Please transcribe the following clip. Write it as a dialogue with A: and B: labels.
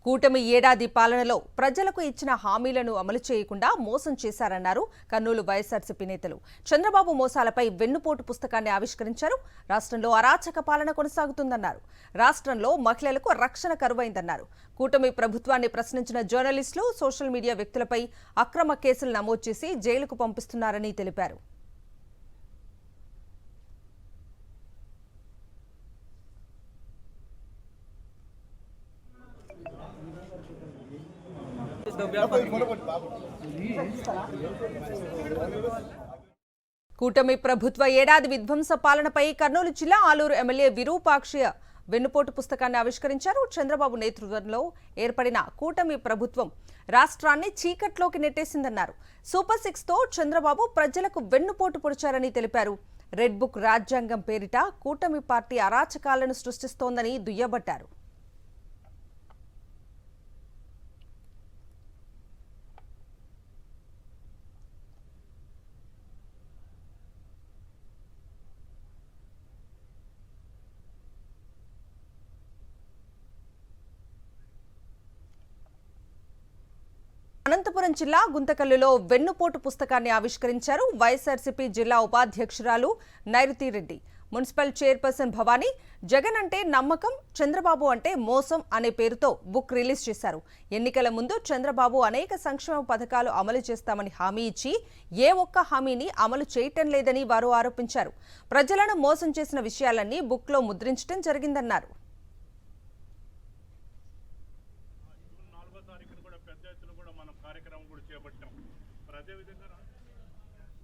A: కూటమి ఏడాది పాలనలో ప్రజలకు ఇచ్చిన హామీలను అమలు చేయకుండా మోసం చేశారన్నారు కర్నూలు వైఎస్ఆర్సీపీ నేతలు. చంద్రబాబు మోసాలపై వెన్నుపోటు పుస్తకాన్ని ఆవిష్కరించారు. రాష్ట్రంలో అరాచక పాలన కొనసాగుతుందన్నారు. రాష్ట్రంలో మహిళలకు రక్షణ కరువైందన్నారు. కూటమి ప్రభుత్వాన్ని ప్రశ్నించిన జర్నలిస్టులు, సోషల్ మీడియా వ్యక్తులపై అక్రమ కేసులు నమోదు చేసి జైలుకు పంపిస్తున్నారని తెలిపారు. కూటమి ప్రభుత్వ ఏడాది విధ్వంస పాలనపై కర్నూలు జిల్లా ఆలూరు ఎమ్మెల్యే విరూపాక్ష వెన్నుపోటు పుస్తకాన్ని ఆవిష్కరించారు. చంద్రబాబు నేతృత్వంలో ఏర్పడిన కూటమి ప్రభుత్వం రాష్ట్రాన్ని చీకట్లోకి నెట్టేసిందన్నారు. సూపర్ 6తో చంద్రబాబు ప్రజలకు వెన్నుపోటు పొడిచారని తెలిపారు. రెడ్ బుక్ రాజ్యాంగం పేరిట కూటమి పార్టీ అరాచకాలను సృష్టిస్తోందని దుయ్యబట్టారు. అనంతపురం జిల్లా గుంతకల్లులో వెన్నుపోటు పుస్తకాన్ని ఆవిష్కరించారు. వైఎస్ఆర్సీపీ జిల్లా ఉపాధ్యక్షురాలు నైరుతి రెడ్డి, మున్సిపల్ చైర్పర్సన్ భవానీ, జగన్ అంటే నమ్మకం, చంద్రబాబు అంటే మోసం అనే పేరుతో బుక్ రిలీజ్ చేశారు. ఎన్నికల ముందు చంద్రబాబు అనేక సంక్షేమ పథకాలు అమలు చేస్తామని హామీ ఇచ్చి ఏ ఒక్క హామీని అమలు చేయటం లేదని వారు ఆరోపించారు. ప్రజలను మోసం చేసిన విషయాలన్నీ బుక్లో ముద్రించడం జరిగిందన్నారు.